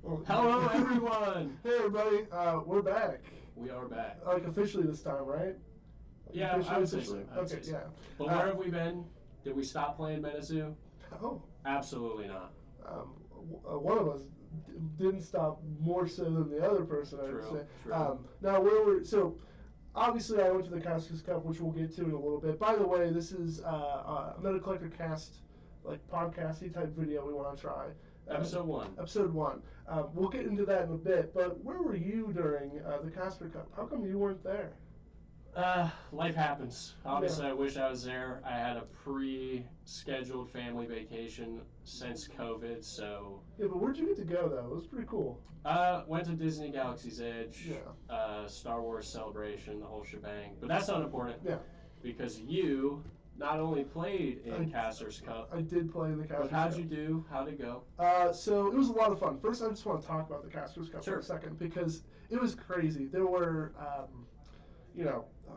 Well, Hello, everyone! Hey, everybody. We're back. We are back. Like, officially this time, right? Yeah, I would say so. Okay, yeah. But where have we been? Did we stop playing MetaZoo? Oh. Absolutely not. One of us didn't stop more so than the other person, I would say. True. Now, so obviously I went to the CastersCup, which we'll get to in a little bit. By the way, this is a CollectorCast, like, podcasty type video we want to try. Episode 1. Episode 1. We'll get into that in a bit, but where were you during the CastersCup? How come you weren't there? Life happens. Obviously, yeah. I wish I was there. I had a pre-scheduled family vacation since COVID, so... Yeah, but where'd you get to go, though? It was pretty cool. Went to Disney Galaxy's Edge, yeah. Star Wars Celebration, the whole shebang. But that's not important. Yeah. Because you not only played in CastersCup. I did play in the CastersCup. But how'd you do? How'd it go? So it was a lot of fun. First, I just want to talk about the CastersCup for a second, because it was crazy. There were...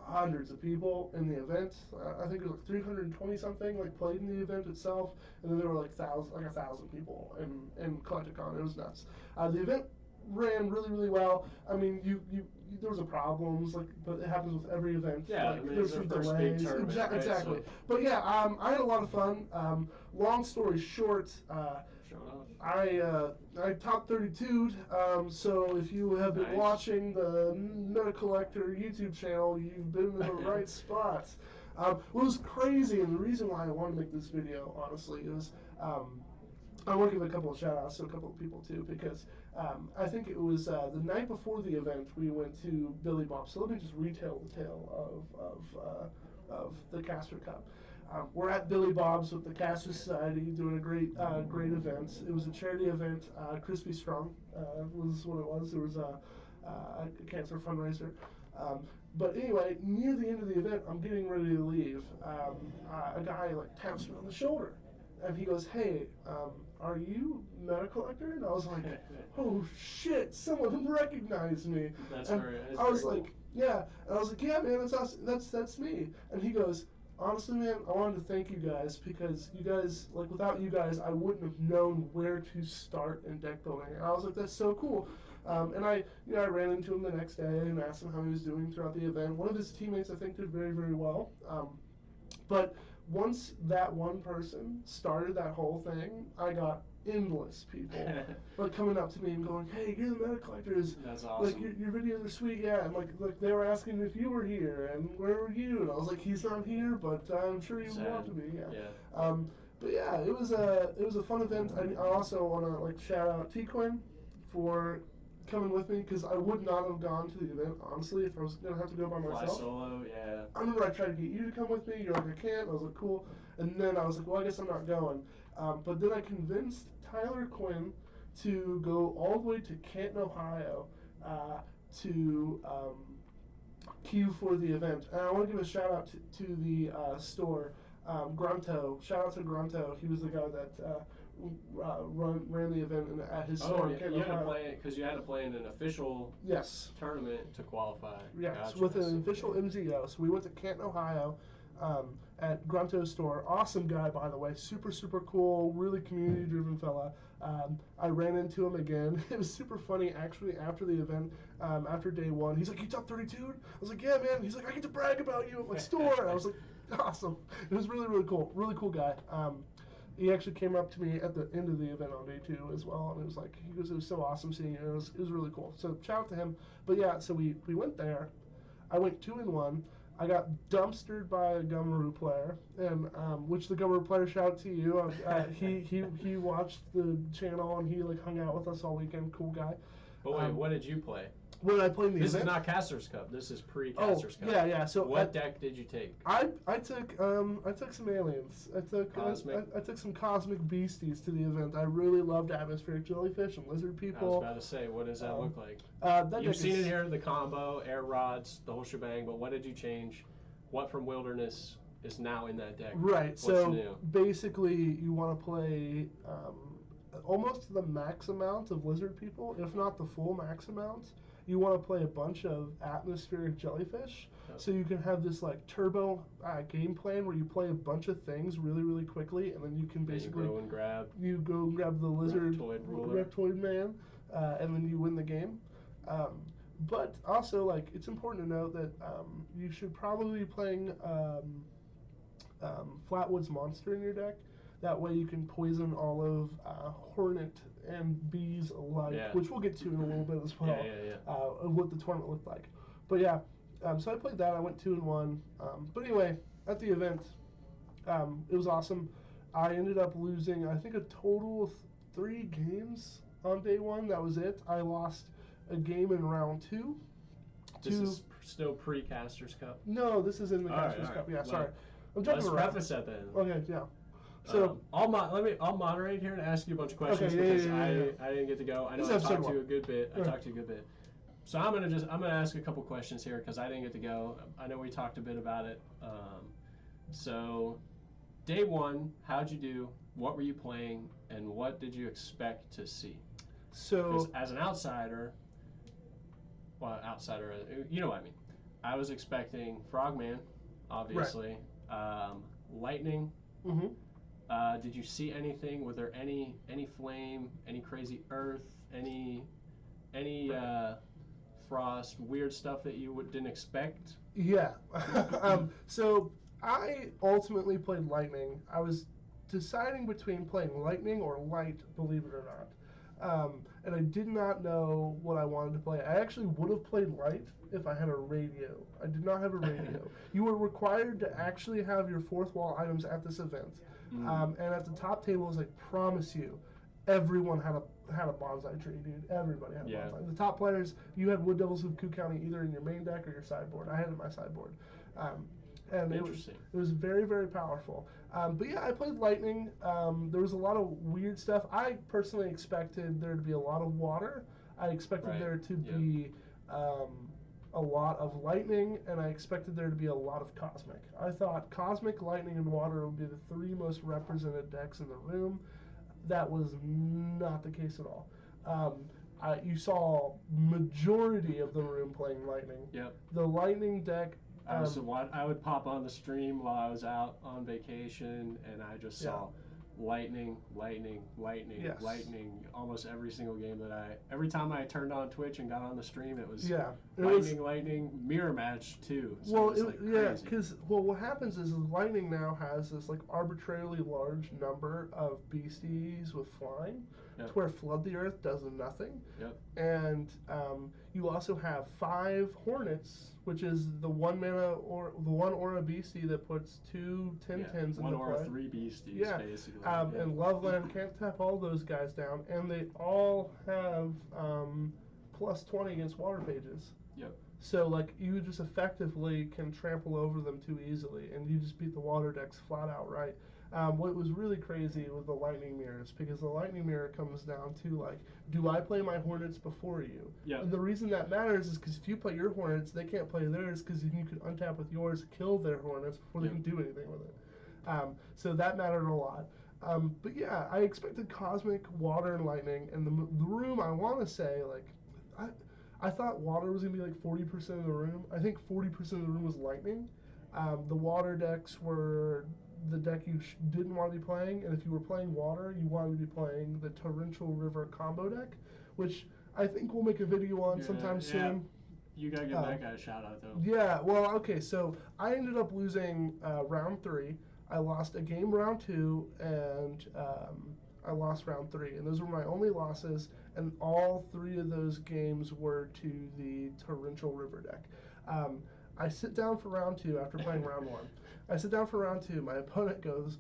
hundreds of people in the event. I think it was like 320 something like played in the event itself, and then there were like 1,000 people in CollectorCon. It was nuts. The event ran really well. I mean, there was problems, but it happens with every event. Yeah, like, I mean, there's some big tournament, exactly. Right, so. But yeah, I had a lot of fun. Long story short, I top 32'd. So if you have been watching the Meta Collector YouTube channel, you've been in the right spot. It was crazy, and the reason why I wanted to make this video, honestly, is. I want to give a couple of shout-outs to a couple of people, too, because I think it was the night before the event we went to Billy Bob's. So let me just retell the tale of the Caster Cup. We're at Billy Bob's with the Caster Society doing a great event. It was a charity event. Crispy Strong was what it was. There was a cancer fundraiser. But anyway, near the end of the event, I'm getting ready to leave. A guy taps me on the shoulder. And he goes, "Hey, are you Meta Collector?" And I was like, "Oh shit! Someone recognized me." That's I was like, "Yeah," and I was like, "Yeah, man, that's awesome. That's me." And he goes, "Honestly, man, I wanted to thank you guys because you guys, without you guys, I wouldn't have known where to start in deck building." And I was like, "That's so cool." And I ran into him the next day and asked him how he was doing throughout the event. One of his teammates, I think, did very, very well. But once that one person started that whole thing, I got endless people coming up to me and going, "Hey, you're the Meta Collectors. That's awesome. Your videos are sweet, yeah." And like they were asking if you were here and where were you? And I was like, "He's not here, but I'm sure you want to be." Yeah. But yeah, it was a fun event. I also want to shout out T-Quinn for coming with me, because I would not have gone to the event, honestly, if I was going to have to go by myself. Fly solo, yeah. I remember I tried to get you to come with me. You're like, "I can't." I was like, "Cool." And then I was like, "Well, I guess I'm not going." But then I convinced Tyler Quinn to go all the way to Canton, Ohio to queue for the event. And I want to give a shout out to the store, Grunto. Shout out to Grunto. He was the guy that ran the event at his store. You had to play because you had to play in an official tournament to qualify. Yes, with an official MZO. So we went to Canton, Ohio, at Grunto's store. Awesome guy, by the way. Super, super cool. Really community-driven fella. I ran into him again. It was super funny, actually, after the event, after day one. He's like, "You top 32?" I was like, "Yeah, man." He's like, "I get to brag about you at my store." And I was like, awesome. It was really, really cool. Really cool guy. He actually came up to me at the end of the event on day 2 as well, and it was like, he goes, "It was so awesome seeing you." It was really cool. So shout out to him. But yeah, so we went there. I went 2-1. I got dumpstered by a Gumroad player, and which the Gumroad player, shout out to you. He watched the channel and he hung out with us all weekend. Cool guy. But wait, what did you play? When I played the This event? is not CastersCup. This is pre-CastersCup. Yeah. So what deck did you take? I took some aliens. I took some cosmic beasties to the event. I really loved atmospheric jellyfish and lizard people. I was about to say, what does that look like? You've seen it here, the combo, air rods, the whole shebang. But what did you change? What from Wilderness is now in that deck? Right. What's so new? Basically, you want to play almost the max amount of lizard people, if not the full max amount. You want to play a bunch of atmospheric jellyfish, so you can have this turbo game plan where you play a bunch of things really, really quickly, and then you can basically you go and grab the lizard reptoid man, and then you win the game. But also, like, it's important to note that you should probably be playing Flatwoods Monster in your deck. That way you can poison all of Hornet and Bees alike, which we'll get to in a little bit as well, of what the tournament looked like. But yeah, so I played that. I went 2-1. But anyway, at the event, it was awesome. I ended up losing, I think, a total of 3 games on day 1. That was it. I lost a game in round 2. This is still pre-Casters Cup? No, this is in the Casters Cup. Yeah, sorry. I'm jumping around. Let's preface that then. Okay, yeah. So I'll moderate here and ask you a bunch of questions because I didn't get to go. I know I talked to you a good bit. So I'm gonna ask a couple questions here because I didn't get to go. I know we talked a bit about it. So day 1, how'd you do? What were you playing, and what did you expect to see? So as an outsider, you know what I mean. I was expecting Frogman, obviously, Lightning. Mm-hmm. Did you see anything? Were there any flame, any crazy earth, any frost, weird stuff that you didn't expect? Yeah. So I ultimately played Lightning. I was deciding between playing Lightning or Light, believe it or not. And I did not know what I wanted to play. I actually would have played Light if I had a radio. I did not have a radio. You were required to actually have your 4th wall items at this event. And at the top tables, I promise you, everyone had a bonsai tree, dude. Everybody had a bonsai. The top players, you had Wood Devils of Ku County either in your main deck or your sideboard. I had it in my sideboard. And it was very, very powerful. But yeah, I played Lightning. There was a lot of weird stuff. I personally expected there to be a lot of water. I expected there to be a lot of Lightning, and I expected there to be a lot of Cosmic. I thought Cosmic, Lightning, and Water would be the 3 most represented decks in the room. That was not the case at all. You saw majority of the room playing Lightning. Yep. The Lightning deck. I would pop on the stream while I was out on vacation, and I just saw lightning, almost every single game every time I turned on Twitch and got on the stream, it was lightning, mirror match too. So because what happens is Lightning now has this like arbitrarily large number of beasties with flying, to where Flood the Earth does nothing. And you also have 5 Hornets, which is the 1 mana or the 1 aura beastie that puts 2 10/10s in the play. 1 aura 3 beasties, basically. And Loveland can't tap all those guys down, and they all have +20 against water pages. So like you just effectively can trample over them too easily, and you just beat the water decks flat out, right? What was really crazy with the Lightning Mirrors, because the Lightning Mirror comes down to like, do I play my Hornets before you? And the reason that matters is because if you play your Hornets, they can't play theirs, because you could untap with yours, kill their Hornets before they can do anything with it. So that mattered a lot. But yeah, I expected Cosmic, Water, and Lightning, and the room, I want to say, like, I thought Water was going to be like 40% of the room. I think 40% of the room was Lightning. The Water decks were the deck you didn't want to be playing, and if you were playing Water, you wanted to be playing the Torrential River combo deck, which I think we'll make a video on sometime soon. You gotta give that guy a shout out though. Yeah, well, okay, so I ended up losing round 3. I lost a game round 2, and I lost round 3, and those were my only losses, and all 3 of those games were to the Torrential River deck. I sit down for round 2 after playing round 1. I sit down for round 2. My opponent goes,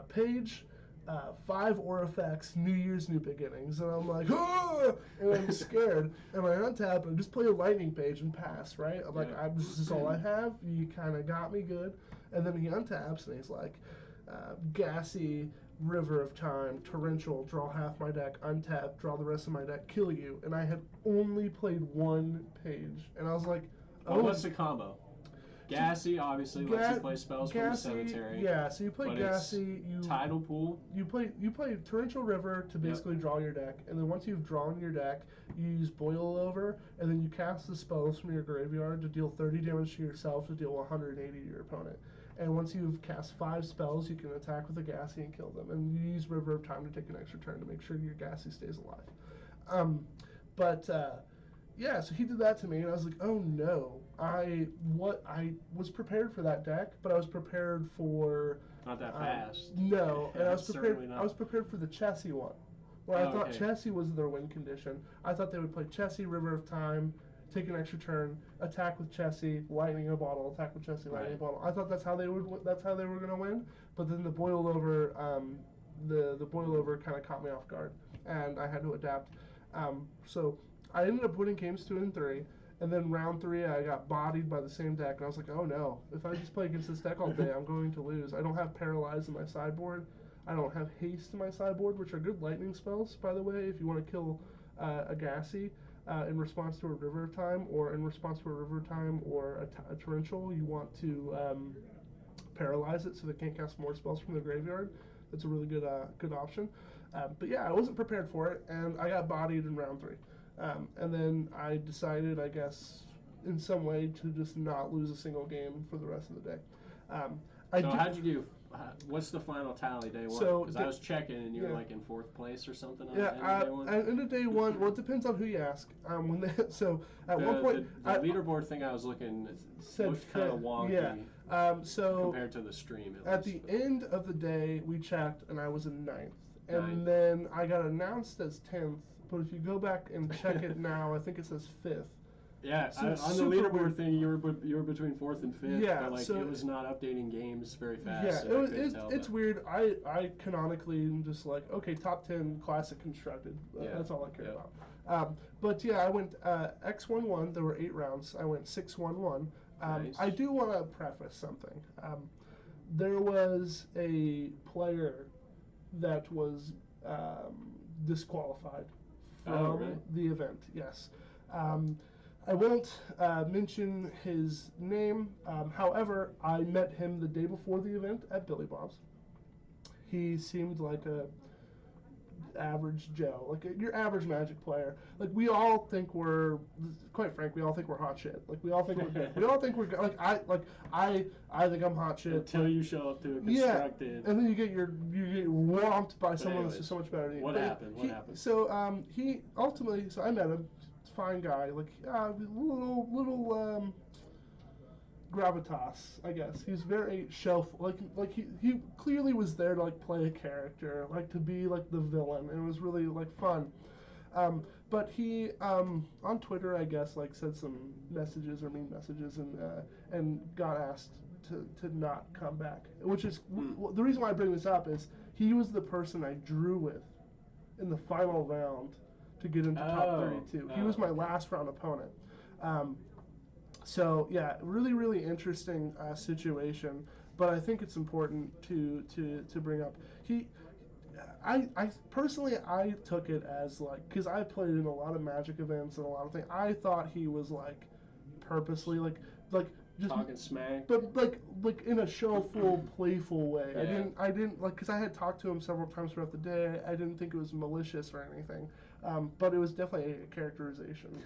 Page, 5 Aura effects, New Year's New Beginnings. And I'm like, ah! And I'm scared. And I untap and just play a Lightning Page and pass, right? I'm like, this is all I have. You kind of got me good. And then he untaps and he's like, Gassy, River of Time, Torrential, draw half my deck, untap, draw the rest of my deck, kill you. And I had only played 1 page. And I was like, oh. What's the combo? Gassy obviously lets you play spells from the cemetery. Yeah, so you play Gassy. Tidal Pool. You play Torrential River to basically draw your deck, and then once you've drawn your deck, you use Boil Over, and then you cast the spells from your graveyard to deal 30 damage to yourself to deal 180 to your opponent. And once you've cast 5 spells, you can attack with a Gassy and kill them. And you use River of Time to take an extra turn to make sure your Gassy stays alive. But yeah, so he did that to me, and I was like, oh no, I was prepared for that deck, but I was prepared for not that fast. No, and I was prepared. Not. I was prepared for the Chessie one, where I thought Chessie was their win condition. I thought they would play Chessie, River of Time, take an extra turn, attack with Chessie, lightning in a bottle, attack with Chessie, lightning in a bottle. I thought that's how they were going to win. But then the boil over, the boil over kind of caught me off guard, and I had to adapt. So I ended up winning games 2 and 3. And then round 3, I got bodied by the same deck, and I was like, oh no, if I just play against this deck all day, I'm going to lose. I don't have Paralyze in my sideboard. I don't have Haste in my sideboard, which are good lightning spells, by the way, if you want to kill a Gassy in response to a River of Time, or in response to a River of Time or a Torrential, you want to Paralyze it so they can't cast more spells from the graveyard. That's a really good option. But yeah, I wasn't prepared for it, and I got bodied in round 3. And then I decided, I guess, in some way to just not lose a single game for the rest of the day. So how'd you do? What's the final tally day 1? Because I was checking and you were like in 4th place or something on day 1? End of day 1, well, it depends on who you ask. One point... The leaderboard thing I was looking looked kind of wonky. Yeah. So compared to the stream, at the end of the day, we checked, and I was in 9th. And then I got announced as 10th. But if you go back and check it now, I think it says 5th. Yeah, so on the leaderboard thing, you were between 4th and 5th. Yeah, but so it was not updating games very fast. Yeah, so it's weird. I canonically am just like, okay, top 10 classic constructed. That's all I care about. But yeah, I went X1-1. There were 8 rounds. I went 6-1-1. Nice. I do want to preface something. There was a player that was disqualified from the event, yes. I won't mention his name. However, I met him the day before the event at Billy Bob's. He seemed like a average Joe, like your average Magic player. Like we all think we're, quite frank, we all think we're hot shit. Like we all think we're good. We all think we're good. I think I'm hot shit until you show up to a constructed. Yeah, and then you get whomped by someone that's just so much better than you. What happened? So he ultimately, so I met him. Fine guy, like little gravitas, I guess. He's very shelf, like he clearly was there to like play a character, like to be like the villain, and it was really like fun. But he on Twitter, I guess, like said some messages or mean messages, and got asked to not come back, which is the reason why I bring this up is he was the person I drew with in the final round to get into top 32. He was my last round opponent. So yeah, really, really interesting situation. But I think it's important to bring up. I personally took it as like, because I played in a lot of Magic events and a lot of things. I thought he was like purposely like just talking smack, but like in a showful, playful way. Yeah. I didn't like, because I had talked to him several times throughout the day. I didn't think it was malicious or anything. But it was definitely a characterization.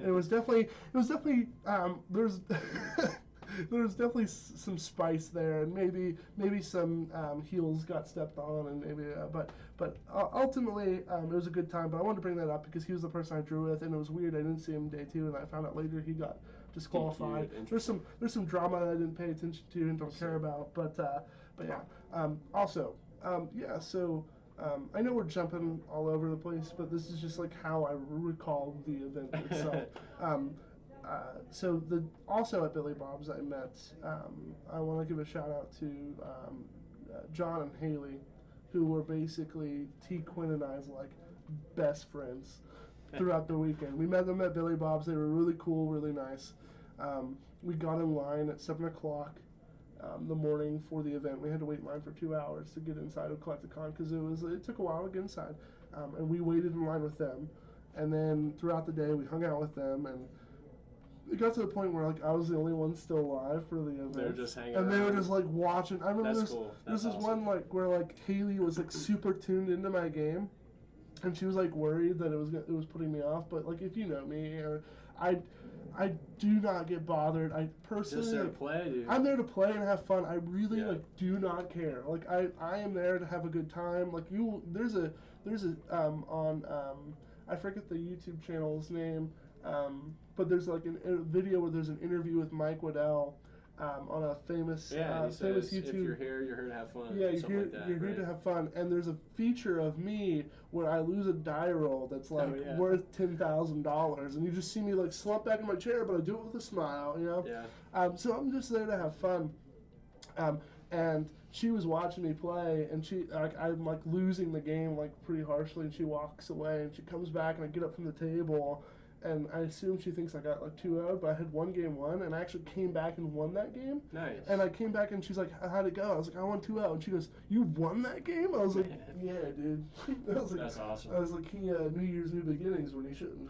It was definitely there's there's definitely some spice there, and maybe some heels got stepped on, and maybe but ultimately it was a good time. But I wanted to bring that up because he was the person I drew with, and it was weird. I didn't see him day 2, and I found out later he got disqualified. There's some drama that I didn't pay attention to and don't care about. But yeah. Also, so. I know we're jumping all over the place, but this is just like how I recall the event itself. So also at Billy Bob's I met, I want to give a shout out to John and Haley, who were basically T. Quinn and I's like best friends throughout the weekend. We met them at Billy Bob's. They were really cool, really nice. We got in line at 7 o'clock. The morning for the event. We had to wait in line for 2 hours to get inside of CollectorCon because it took a while to get inside, and we waited in line with them, and then throughout the day we hung out with them, and it got to the point where like I was the only one still alive for the event. They were just hanging and around. They were just like watching. I remember That's cool. There's this one like where like Haley was like super tuned into my game, and she was like worried that it was putting me off. But like if you know me, I do not get bothered. I personally just there to play, dude. I'm there to play and have fun. I really like do not care. Like I am there to have a good time. Like there's a on I forget the YouTube channel's name, but there's like a video where there's an interview with Mike Waddell. On a famous, famous YouTube. If you're here to have fun. Yeah, you're here to have fun. And there's a feature of me where I lose a die roll that's like worth $10,000, and you just see me like slump back in my chair, but I do it with a smile, you know. Yeah. So I'm just there to have fun. And she was watching me play, and I'm like losing the game like pretty harshly, and she walks away, and she comes back, and I get up from the table. And I assume she thinks I got like 2-0, but I had one game won, and I actually came back and won that game. Nice. And I came back and she's like, "How'd it go?" I was like, "I won 2-0," and she goes, "You won that game?" I was like, "Yeah, dude." I was like, that's awesome. I was like, New Year's, new beginnings when he shouldn't.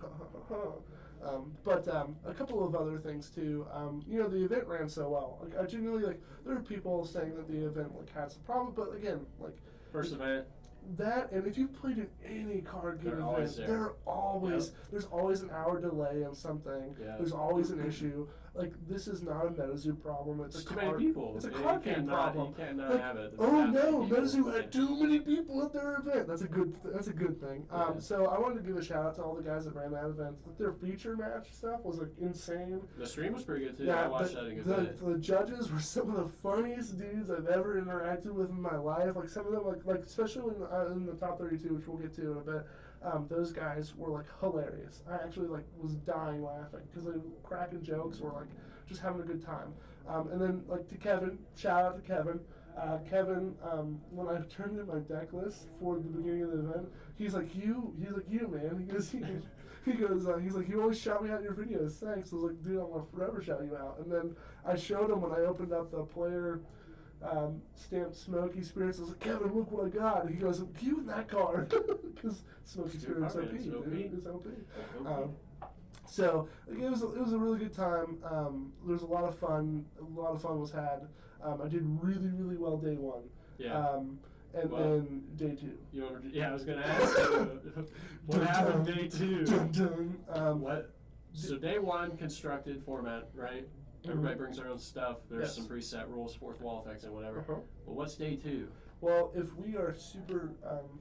But a couple of other things too. You know, the event ran so well. Like I genuinely like. There are people saying that the event like had some problems, but again, like first event. That, and if you've played in any card game event, there's always an hour delay on something. Yeah. There's always an issue. Like, this is not a MetaZoo problem. It's too many people. It's a card game problem. You can't not have it. Oh no, MetaZoo had too many people at their event. That's a good thing. Yeah. So I wanted to give a shout out to all the guys that ran that event. Their feature match stuff was like insane. The stream was pretty good too. Yeah, I watched that a good bit. The judges were some of the funniest dudes I've ever interacted with in my life. Like some of them, like especially in the top 32, which we'll get to in a bit. Those guys were like hilarious. I actually like was dying laughing because they were cracking jokes or like just having a good time. And then like to Kevin, shout out to Kevin. Kevin, when I turned in my deck list for the beginning of the event, he's like, you man. He's like, you always shout me out in your videos. Thanks. I was like, dude, I'm gonna forever shout you out. And then I showed him when I opened up the player stamped Smoky Spirits. I was like, Kevin, look what I got. And he goes, you that card, because Smoky Spirits OP, dude. It's OP. So it was a really good time. There was a lot of fun. A lot of fun was had. I did really well day one. Yeah. And then day two. I was gonna ask you what happened day two. What? So day one, constructed format, right? Everybody brings their own stuff. There's some preset rules, fourth wall effects, and whatever. But what's day two? Well, if we are super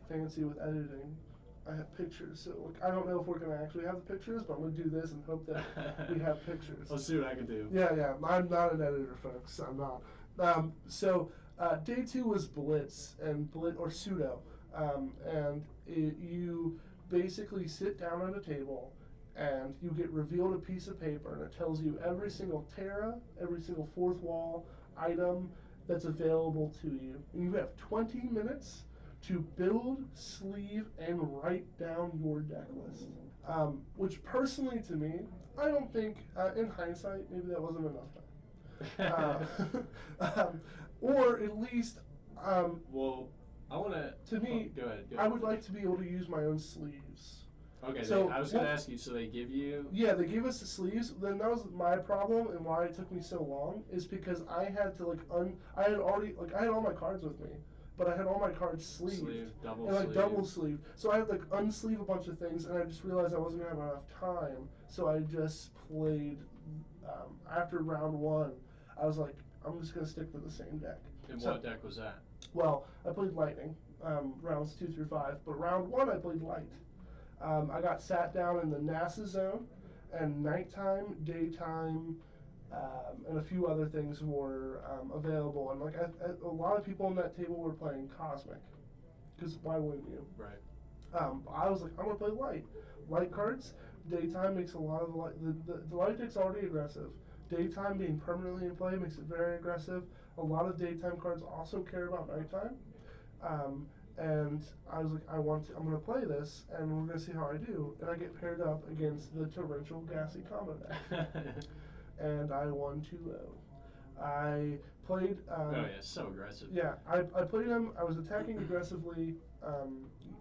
fancy with editing, I have pictures. So look, I don't know if we're going to actually have the pictures, but I'm going to do this and hope that we have pictures. Let's see what I can do. Yeah. I'm not an editor, folks. I'm not. So day two was Blitz or Pseudo. And you basically sit down at a table and you get revealed a piece of paper and it tells you every single Terra, every single fourth wall item that's available to you. And you have 20 minutes to build, sleeve, and write down your deck list. Which personally to me, I don't think, in hindsight, maybe that wasn't enough time. Or at least, well, I want to. To me, go ahead. I would like to be able to use my own sleeves. Okay, so I was going to ask you, so they give you... Yeah, they give us the sleeves. Then that was my problem and why it took me so long, is because I had to, like, I had all my cards with me, but I had all my cards sleeved. Double sleeved. So I had, like, unsleeve a bunch of things, and I just realized I wasn't going to have enough time, so I just played, after round one, I was like, I'm just going to stick with the same deck. And what deck was that? Well, I played Lightning, rounds 2 through 5, but round one I played Light. I got sat down in the NASA zone, and nighttime, daytime, and a few other things were available. And like a lot of people on that table were playing Cosmic, because why wouldn't you? Right. I was like, I'm gonna play Light. Light cards. Daytime makes a lot of light. The Light deck's already aggressive. Daytime being permanently in play makes it very aggressive. A lot of daytime cards also care about nighttime. And I was like, I'm going to play this, and we're going to see how I do. And I get paired up against the torrential gassy combo deck. And I won 2-0. I played... oh, yeah, so aggressive. Yeah, I played him. I was attacking aggressively.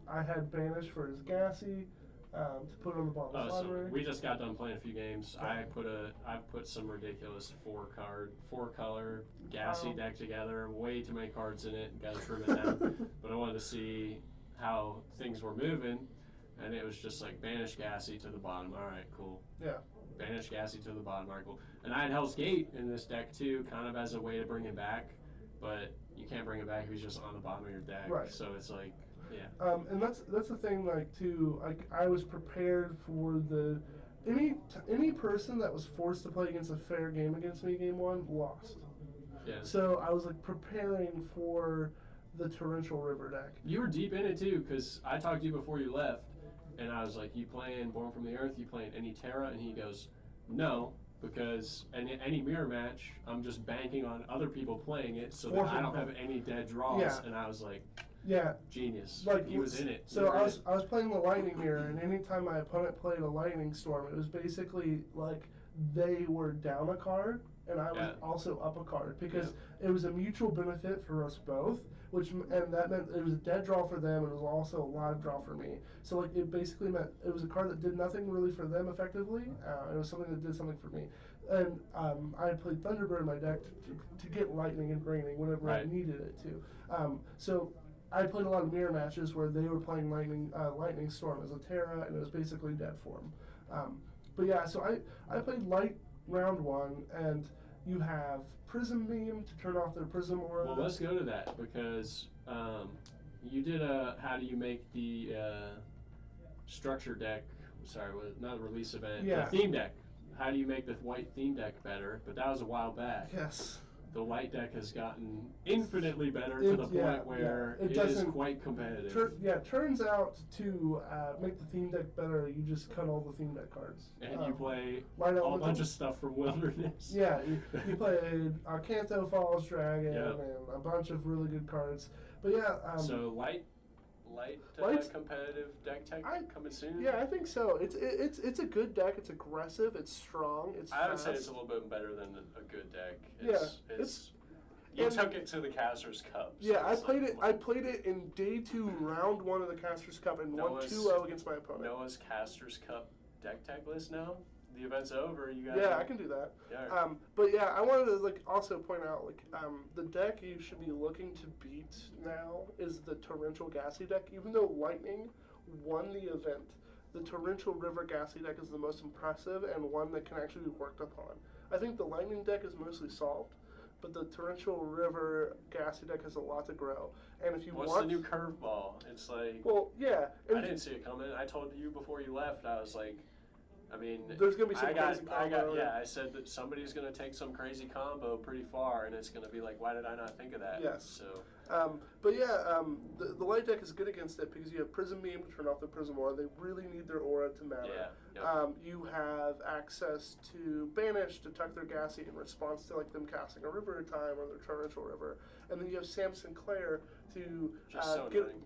I had Banish for his gassy to put on the bottom of the library. So we just got done playing a few games. I put some ridiculous four color gassy deck together. Way too many cards in it. Got to trim it down. But I wanted to see how things were moving, and it was just like Banish gassy to the bottom. All right, cool. Yeah. Banish gassy to the bottom. All right, cool. And I had Hell's Gate in this deck too, kind of as a way to bring it back, but you can't bring it back if he's just on the bottom of your deck. Right. So it's like. Yeah. And that's the thing, like, too, like, I was prepared for any person that was forced to play against a fair game against me game one lost. Yeah. So I was, like, preparing for the Torrential River deck. You were deep in it too, because I talked to you before you left, and I was like, "You playing Born from the Earth? You playing any Terra?" And he goes, "No, because any mirror match, I'm just banking on other people playing it, so that I don't have any dead draws." Yeah. And I was like, "Yeah, genius." Like, he was in it. So I was playing the Lightning Mirror, and anytime my opponent played a Lightning Storm, it was basically like they were down a card, and I was also up a card, because it was a mutual benefit for us both. And that meant it was a dead draw for them, and it was also a live draw for me. So, like, it basically meant it was a card that did nothing really for them effectively. It was something that did something for me. And I had played Thunderbird in my deck to get lightning and raining whenever I needed it to. So I played a lot of mirror matches where they were playing Lightning Storm as a Terra, and it was basically dead for them. But yeah, so I played Light round one, and you have Prism Beam to turn off their Prism Aura. Well, let's go to that, because you did how do you make the structure deck, sorry, not a release event, the theme deck. How do you make the white theme deck better? But that was a while back. Yes. The light deck has gotten infinitely better to the point where it is quite competitive. Turns out to make the theme deck better, you just cut all the theme deck cards. And you play a bunch of stuff from Wilderness. Yeah, you play Canto Falls Dragon and a bunch of really good cards. But yeah. So light competitive deck tech coming soon? Yeah, I think so. It's a good deck. It's aggressive. It's strong. It's fast. I would say it's a little bit better than a good deck. You took it to the Casters Cup. So yeah, I played it in day 2, round 1 of the Casters Cup, and won 2-0 against my opponent. Noah's Casters Cup deck tech list now. The event's over. You guys. Yeah, I can do that. Yeah. But yeah, I wanted to also point out the deck you should be looking to beat now is the Torrential Gassy deck. Even though Lightning won the event, the Torrential River Gassy deck is the most impressive and one that can actually be worked upon. I think the Lightning deck is mostly solved, but the Torrential River Gassy deck has a lot to grow. And if you What's the new curveball? It's like, well, yeah. I didn't see it coming. I told you before you left. I was like, I mean, there's gonna be some crazy combo. I said that somebody's gonna take some crazy combo pretty far, and it's gonna be like, why did I not think of that? Yes. So. But yeah, the light deck is good against it because you have Prism Beam to turn off the Prism Aura. They really need their aura to matter. Yeah. You have access to Banish to tuck their Gassy in response to them casting a river at a time or their Torrential River. And then you have Sam Sinclair to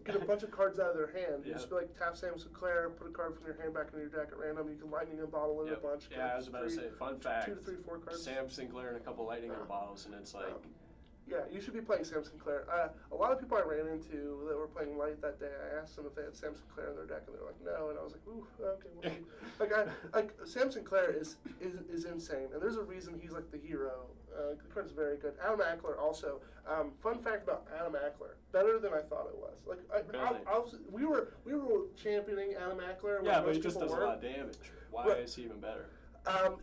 get a bunch of cards out of their hand. You just tap Sam Sinclair, put a card from your hand back into your deck at random. You can lightning and bottle in a bunch. Yeah, I was about to say, fun fact. 2 to 3, 4 cards. Sam Sinclair and a couple lightning in bottles, and it's like. Yeah, you should be playing Sam Sinclair. A lot of people I ran into that were playing Light that day, I asked them if they had Sam Sinclair in their deck, and they're like, no. And I was like, ooh, okay. Well, Sam Sinclair is insane, and there's a reason he's the hero. The card's very good. Adam Ackler also. Fun fact about Adam Ackler, better than I thought it was. We were championing Adam Ackler. Yeah, but he just does a lot of damage. Why is he even better?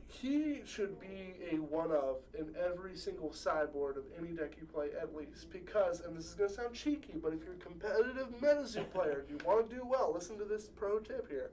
He should be a one-of in every single sideboard of any deck you play, at least. Because, and this is going to sound cheeky, but if you're a competitive MetaZoo player, you want to do well, listen to this pro tip here.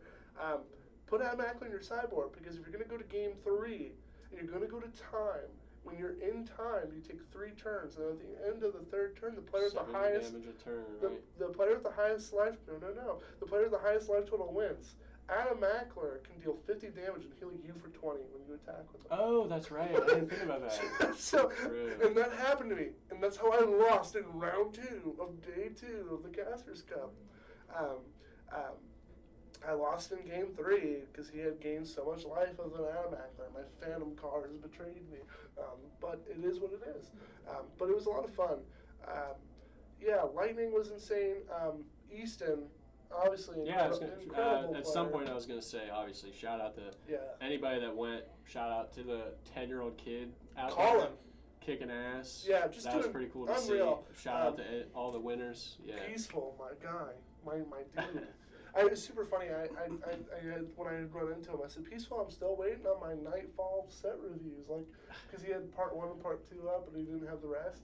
Put Adam Ackler in your sideboard, because if you're going to go to game 3, and you're going to go to time, when you're in time, you take 3 turns, and at the end of the 3rd turn, the player with the highest damage a turn, the player with the highest life the player with the highest life total wins. Adam Ackler can deal 50 damage and heal you for 20 when you attack with him. Oh, that's right. I didn't think about that. And that happened to me, and that's how I lost in round 2 of day 2 of the Casters Cup. I lost in game 3 because he had gained so much life as an Adam Ackler. My Phantom cards betrayed me, but it is what it is. But it was a lot of fun. Lightning was insane. Easton. Obviously, incredible at some point I was going to say, obviously, shout out to anybody that went. Shout out to the 10-year-old kid out there kicking ass. Yeah, just that was pretty cool to see. Shout out to all the winners. Yeah. Peaceful, my guy, my dude. It was super funny. I had, when I had run into him, I said, Peaceful, I'm still waiting on my Nightfall set reviews, because he had part 1 and part 2 up, but he didn't have the rest.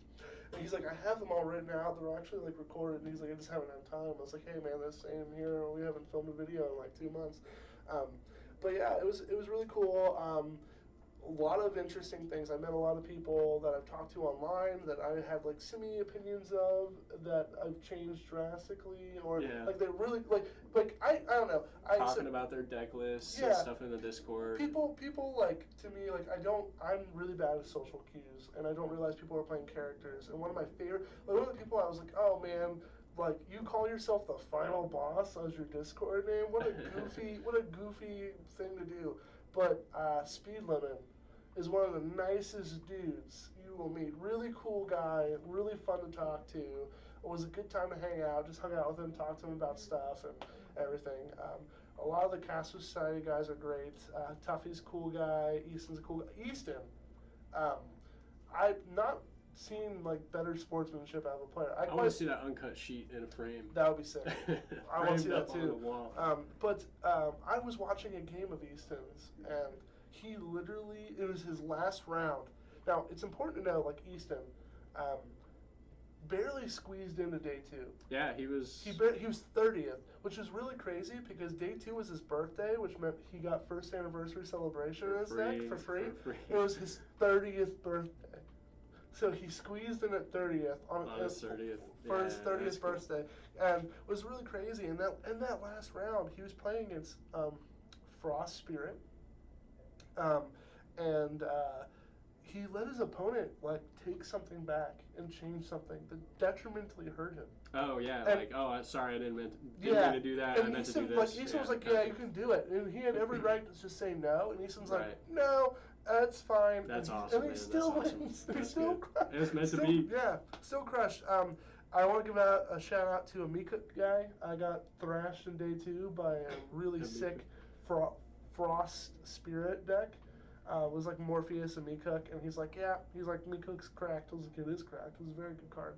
And he's like, I have them all written out. They're actually like recorded. And he's like, I just haven't had time. I was like, hey man, they're staying here. We haven't filmed a video in like 2 months. But yeah, it was really cool. A lot of interesting things. I met a lot of people that I've talked to online that I had like semi opinions of that I've changed drastically, or like they really like I don't know. Talking about their deck lists and stuff in the Discord. People like, to me, like I'm really bad at social cues, and I don't realize people are playing characters. And one of my favorite, like one of the people I was like, oh man, like you call yourself the final boss as your Discord name? What a goofy thing to do. But Speed Lemon is one of the nicest dudes you will meet. Really cool guy, really fun to talk to. It was a good time to hang out. Just hung out with him, talked to him about stuff and everything. A lot of the Caster Society guys are great. Tuffy's a cool guy. Easton's a cool guy. Easton, I've not seen like better sportsmanship out of a player. I want to see that uncut sheet in a frame. That would be sick. I want to see that too. But I was watching a game of Easton's, and he literally, it was his last round. Now, it's important to know, like Easton, barely squeezed into day 2. Yeah, he was 30th, which is really crazy because day 2 was his birthday, which meant he got first anniversary celebration in his deck for free. It was his 30th birthday. So he squeezed in at 30th on his 30th. For his 30th birthday. Cool. And it was really crazy. And that last round, he was playing against Frost Spirit. He let his opponent like take something back and change something that detrimentally hurt him. Oh yeah, and, sorry, I didn't mean to do that. And I meant Easton, to do this. Easton was like, yeah, you can do it, and he had every right to just say no. And Easton's like, no, that's fine. That's awesome. And he still wins. He still crushed. It was meant to be. Yeah, still crushed. I want to give a shout out to a Meekook guy. I got thrashed in day 2 by a really sick Frost Spirit deck. It was like Morpheus and Meekook, and he's like, Meekook's cracked. I was like, it is cracked. It was a very good card.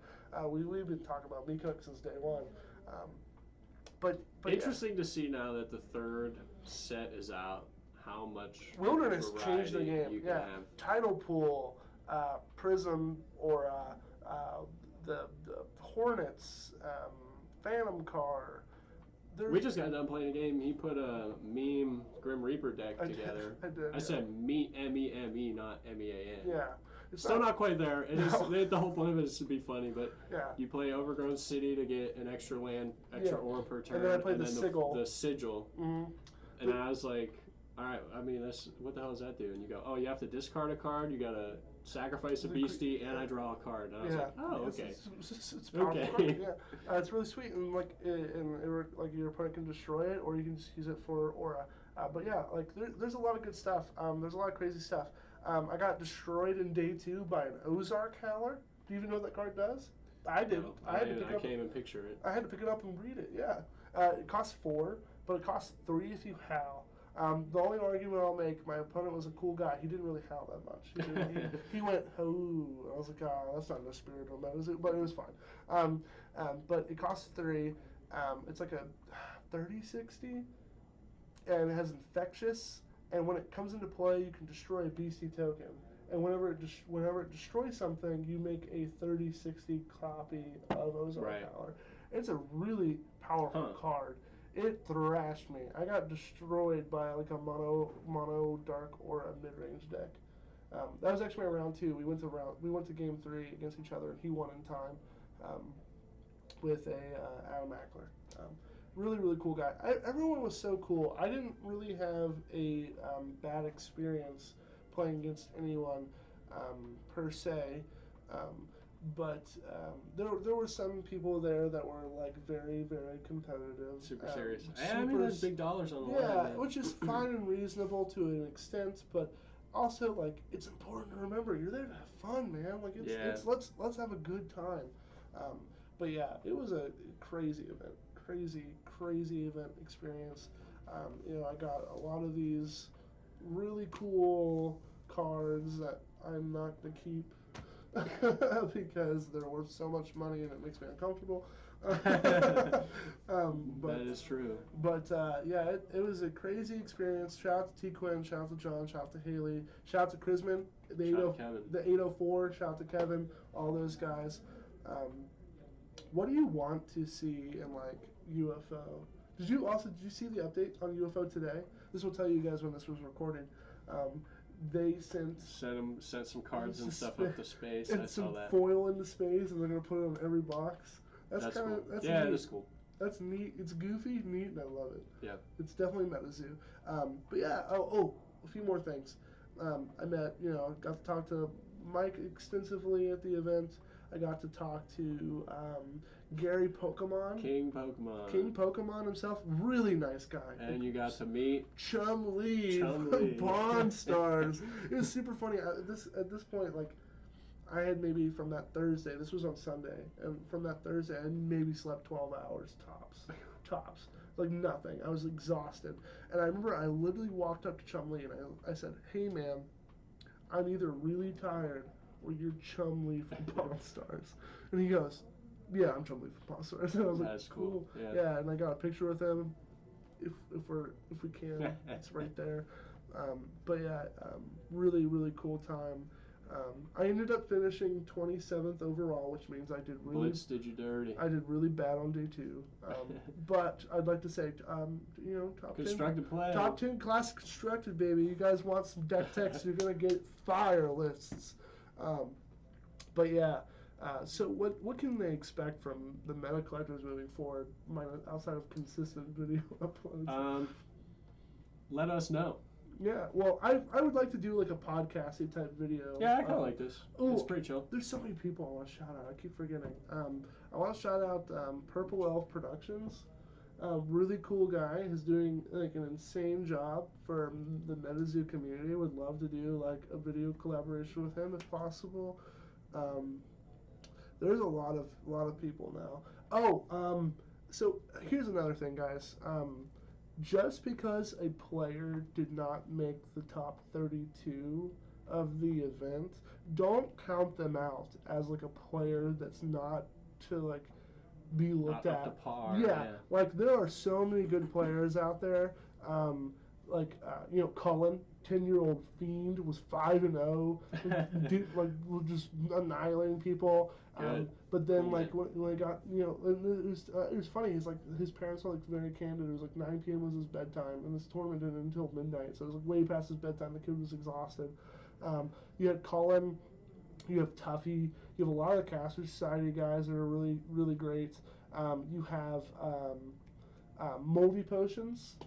We've been talking about Meekook since day 1. But interesting to see now that the 3rd set is out, how much Wilderness changed the game. You can have. Tidal Pool, Prism, or the Hornets, Phantom Car. We just got done playing a game. He put a meme Grim Reaper deck together. I said M-E-M-E, not M-E-A-N. Yeah. Still not quite there. It is the whole point of it is to be funny, but you play Overgrown City to get an extra land, extra ore per turn. And then I played the Sigil. The Sigil. Mm-hmm. And I was like, all right, I mean, what the hell does that do? And you go, oh, you have to discard a card, you got to sacrifice a beastie, and I draw a card. And I was like, oh, okay. It's powerful. Okay. Yeah. It's really sweet, and like your opponent can destroy it, or you can just use it for aura. But yeah, like there's a lot of good stuff. There's a lot of crazy stuff. I got destroyed in day 2 by an Ozark Howler. Do you even know what that card does? I didn't. No, I can't even picture it. I had to pick it up and read it. Yeah. It costs 4, but it costs 3 if you howl. The only argument I'll make, my opponent was a cool guy. He didn't really howl that much. He went, oh. I was like, oh, that's not the spirit on that, is it? But it was fine. But it costs 3. It's like a 30-60, and it has Infectious. And when it comes into play, you can destroy a beastie token. And whenever it destroys something, you make a 30-60 copy of Ozark Howler. It's a really powerful card. It thrashed me. I got destroyed by like a mono dark or a mid-range deck. That was actually my round 2. We went to game 3 against each other, and he won in time with a Adam Ackler. Really, really cool guy. Everyone was so cool. I didn't really have a bad experience playing against anyone per se. But there were some people there that were like very, very competitive. Super serious. I mean, there's big dollars on the line. Yeah, which is fine and reasonable to an extent, but also like it's important to remember you're there to have fun, man. Like it's let's have a good time. But yeah, it was a crazy event, crazy event experience. I got a lot of these really cool cards that I'm not gonna keep. Because they're worth so much money and it makes me uncomfortable. That is true. But yeah, it was a crazy experience. Shout out to T Quinn, shout out to John, shout out to Haley, shout out to Chrisman, the 804, shout out to Kevin, all those guys. What do you want to see in like UFO? Did you see the update on UFO today? This will tell you guys when this was recording. They sent some cards and stuff up to space. And I saw that. Foil into space, and they're gonna put it on every box. That's kind of cool. That's yeah, neat. That's cool. That's neat. It's goofy, neat, and I love it. Yeah. It's definitely MetaZoo. But yeah. Oh, a few more things. I got to talk to Mike extensively at the event. I got to talk to Gary Pokemon. King Pokemon. King Pokemon himself. Really nice guy. And you got to meet Chum-Li from Pawn Stars. It was super funny. At this point, like, I had maybe from that Thursday, this was on Sunday, and from that Thursday, I maybe slept 12 hours tops. Like nothing. I was exhausted. And I remember I literally walked up to Chum-Li and I said, "Hey man, I'm either really tired or you're Chum-Li from Pawn Stars." And he goes, "Yeah, I'm Chum-Li from Pawn Stars." And I was like, "That's cool." Yeah, and I got a picture with him. If we can, it's right there. But yeah, really, really cool time. I ended up finishing 27th overall, which means I did really. Blitz did you dirty. I did really bad on day 2, but I'd like to say, top constructed 10, play. Top 10 classic constructed, baby. You guys want some deck techs? You're gonna get fire lists. But yeah, so what can they expect from the meta collectors moving forward, outside of consistent video uploads? Let us know. Yeah, well, I would like to do like a podcasty type video. Yeah, I kind of like this. It's pretty chill. There's so many people I want to shout out. I keep forgetting. I want to shout out Purple Elf Productions. Really cool guy. He's doing like an insane job for the MetaZoo community. Would love to do like a video collaboration with him if possible. There's a lot of people now. So here's another thing, guys. Just because a player did not make the top 32 of the event, don't count them out as like a player that's not to like be looked not at. Up to par, yeah, like there are so many good players out there. Cullen, 10-year-old fiend, was 5-0, was just annihilating people. But then when I got it was funny. He's like his parents were like very candid. It was like 9 p.m. was his bedtime, and this tournament didn't until midnight, so it was like way past his bedtime. The kid was exhausted. You had Cullen, you have Tuffy, you have a lot of the Casters Society guys that are really really great. You have Moldy Potions.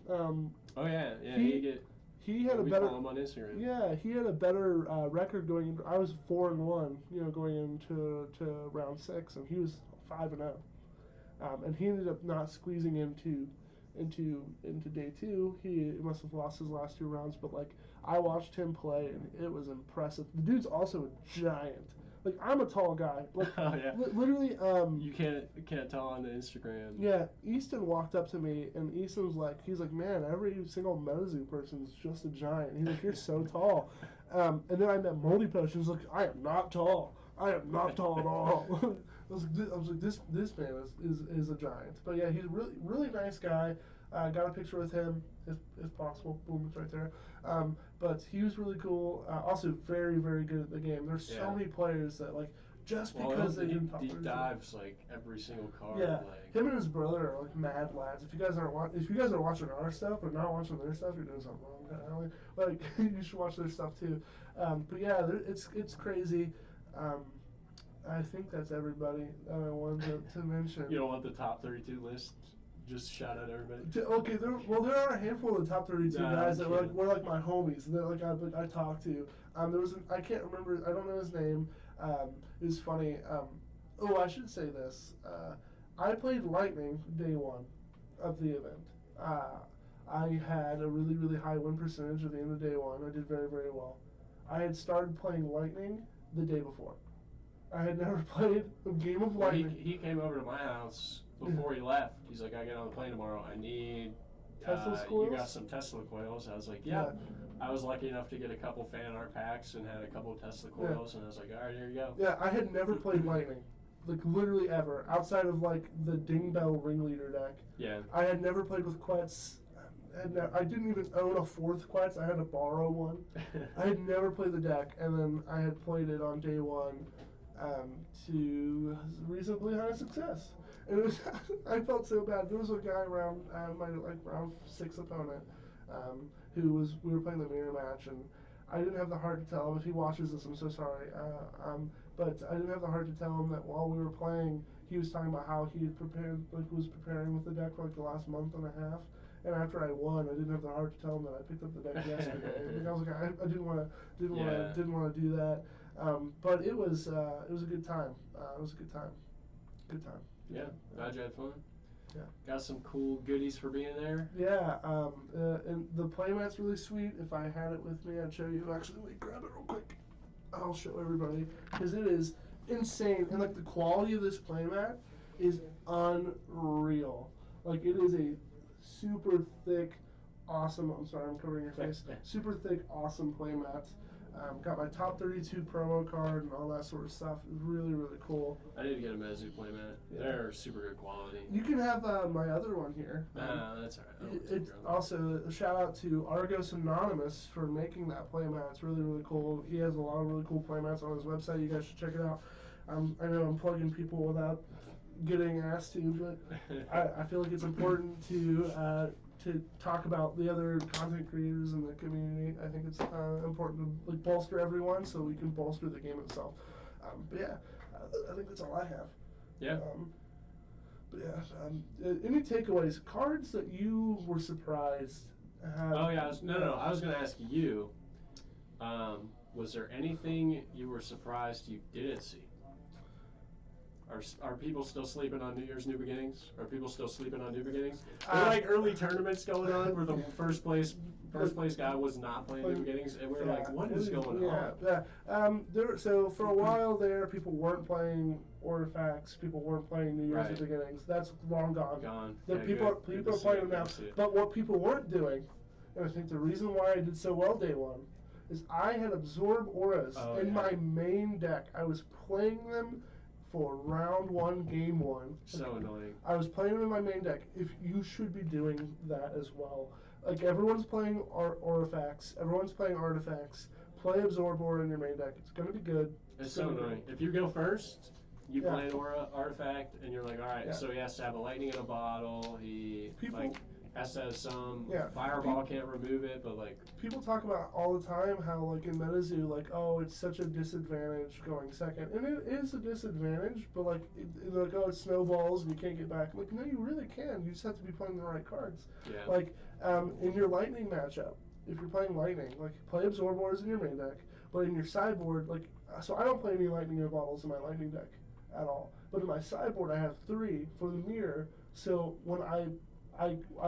He had a better. Follow him on Instagram. Yeah, he had a better record going into. I was 4-1, going into round 6, and he was 5-0. And he ended up not squeezing into day 2. He must have lost his last 2 rounds, but like I watched him play, and it was impressive. The dude's also a giant. Like I'm a tall guy. Like literally. You can't tell on the Instagram. Yeah, Easton walked up to me, and Easton was he's like, "Man, every single MetaZoo person is just a giant." He's like, "You're so tall." And then I met Moldy Potion. He's like, "I am not tall. I am not tall at all." I was like, this man is a giant. But yeah, he's a really really nice guy. Got a picture with him if possible. Boom, it's right there. But he was really cool. Also very very good at the game. There's so many players that like just because they didn't deep dives like every single card. Yeah, him and his brother are like mad lads. If you guys are watching our stuff but not watching their stuff, you're doing something wrong. Like you should watch their stuff too. But yeah, it's crazy. I think that's everybody that I wanted to mention. You don't want the top 32 list? Just shout out everybody. Okay, there are a handful of the top 32 guys that were like my homies, and they're like I talked to. There was I can't remember. I don't know his name. It was funny. I should say this. I played Lightning day 1 of the event. I had a really really high win percentage at the end of day 1. I did very very well. I had started playing Lightning the day before. I had never played a game of Lightning. He came over to my house before he left. He's like, "I get on the plane tomorrow. I need Tesla coils? You got some Tesla coils?" I was like, "Yeah." I was lucky enough to get a couple fan art packs and had a couple of Tesla coils, and I was like, "All right, here you go." Yeah, I had never played Lightning. like literally ever, outside of like the Dingbell Ringleader deck. Yeah. I had never played with Quetz. I didn't even own a 4th Quetz. I had to borrow one. I had never played the deck, and then I had played it on day 1 to reasonably high success. And it was I felt so bad. There was a guy around my round 6 opponent who we were playing the mirror match, and I didn't have the heart to tell him. If he watches this, I'm so sorry. But I didn't have the heart to tell him that while we were playing, he was talking about how he had was preparing with the deck for like the last month and a half. And after I won, I didn't have the heart to tell him that I picked up the deck yesterday. I was like, I didn't want to do that. But it was a good time. It was a good time. Good time. Yeah, glad you had fun. Yeah. Got some cool goodies for being there. Yeah, and the playmat's really sweet. If I had it with me, I'd show you. Actually, let me grab it real quick. I'll show everybody because it is insane, and like the quality of this playmat is unreal. Like it is a super thick, awesome. I'm sorry, I'm covering your face. Super thick, awesome playmat. Got my top 32 promo card and all that sort of stuff. It was really, really cool. I need to get a MetaZoo playmat. Yeah. They're super good quality. You can have my other one here. That's all right. It's also a shout out to Argos Anonymous for making that playmat. It's really, really cool. He has a lot of really cool playmats on his website. You guys should check it out. I know I'm plugging people without getting asked to, but I feel like it's important to talk about the other content creators in the community. I think it's important to like bolster everyone so we can bolster the game itself. But yeah, I think that's all I have. Yeah. But yeah, any takeaways? Cards that you were surprised have? Oh yeah, I was going to ask you. Was there anything you were surprised you didn't see? Are people still sleeping on New Year's New Beginnings? Are people still sleeping on New Beginnings? There were like early tournaments going on where the first place guy was not playing New Beginnings, and we were like, what is going on? Yeah. So for a while there, people weren't playing Artifacts. People weren't playing New Year's New Beginnings. That's long gone. People are playing them now. But what people weren't doing, and I think the reason why I did so well day 1, is I had Absorb Auras in my main deck. I was playing them for round 1, game 1. So annoying. I was playing them in my main deck. If you should be doing that as well. Like everyone's playing Artifacts. Everyone's playing Artifacts. Play Absorb Aura in your main deck. It's gonna be good. It's so annoying. If you go first, you play an Aura Artifact, and you're like, all right. So he has to have a lightning in a bottle. He has to have some fireball. Can't remove it, but like people talk about all the time how like in MetaZoo, like it's such a disadvantage going second, and it is a disadvantage. But like they're like it snowballs and you can't get back. Like no, you really can. You just have to be playing the right cards. Yeah. Like in your lightning matchup, if you're playing lightning, like play Absorb Auras in your main deck, but in your sideboard, like so I don't play any lightning in bottles in my lightning deck at all. But in my sideboard, I have 3 for the mirror. So when I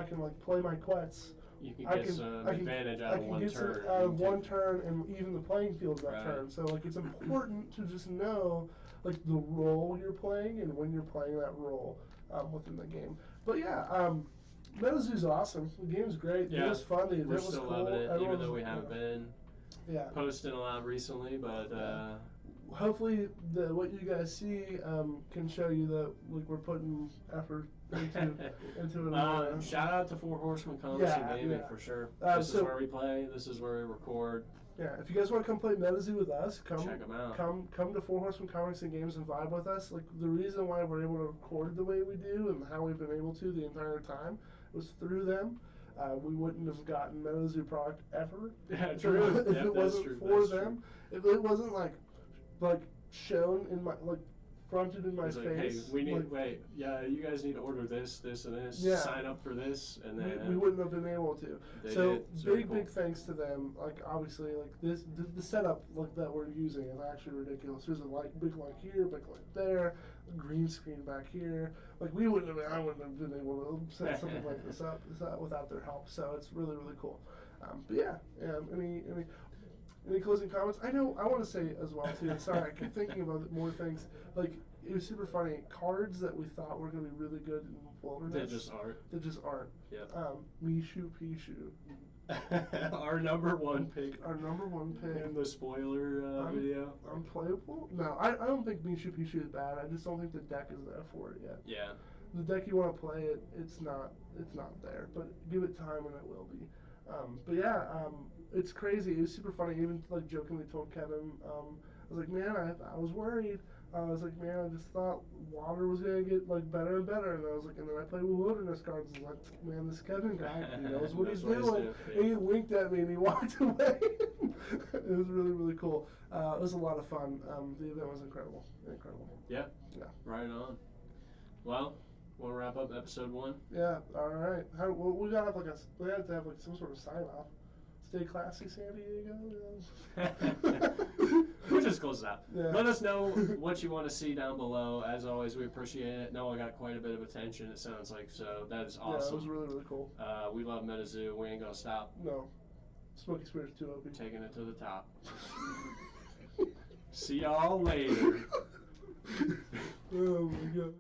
can like play my Quetz. You can get some advantage out of one turn. Out of one turn and even the playing field that turn. So like it's important to just know like the role you're playing and when you're playing that role within the game. But yeah, MetaZoo's awesome. The game's great. Yeah. It was fun. The event was still cool. loving it, even though we haven't been Yeah. posting a lot recently, but hopefully what you guys see can show you that like we're putting effort into it. Shout out to Four Horsemen Comics and Gaming for sure. This is where we play. This is where we record. Yeah, if you guys want to come play MetaZoo with us, come check them out. Come to Four Horsemen Comics and Games and vibe with us. Like the reason why we're able to record the way we do and how we've been able to the entire time was through them. We wouldn't have gotten MetaZoo product ever. Yeah, true. If it wasn't for them. If it wasn't like shown in my fronted in my face. Like, hey, we need you guys need to order this, this, and this. Yeah. Sign up for this, and then we wouldn't have been able to. So big thanks to them. Like obviously, like this the setup that we're using is actually ridiculous. There's a big light here, big light there, green screen back here. Like I wouldn't have been able to set something like this up without their help. So it's really, really cool. But yeah, any closing comments? I want to say as well too. Sorry, I keep thinking about more things. Like it was super funny. Cards that we thought were going to be really good in Wilderness. They just aren't. They just aren't. Yep. Mishu Pishu. Our number one pick. Our number one pick. In the spoiler video. Unplayable? No, I don't think Mishu Pishu is bad. I just don't think the deck is there for it yet. Yeah. The deck you want to play it, it's not there. But give it time and it will be. But yeah, it's crazy. It was super funny. I even like jokingly told Kevin, I was like, man, I was worried. I was like, man, I just thought water was gonna get like better and better, and I was like, and then I played with Wilderness cards, and I was like, man, this Kevin guy, he knows what he's doing. Yeah. And he winked at me and he walked away. It was really, really cool. It was a lot of fun. The event was incredible. Yeah. Right on. Well, want to wrap up episode 1? Yeah. All right. We have to have like some sort of sign off. Stay classy, San Diego. We'll just close it out. Yeah. Let us know what you want to see down below. As always, we appreciate it. Noah got quite a bit of attention, it sounds like, so that is awesome. Yeah, it was really, really cool. We love MetaZoo. We ain't going to stop. No. Smoky Spirit's too open. Taking it to the top. See y'all later. Oh my God.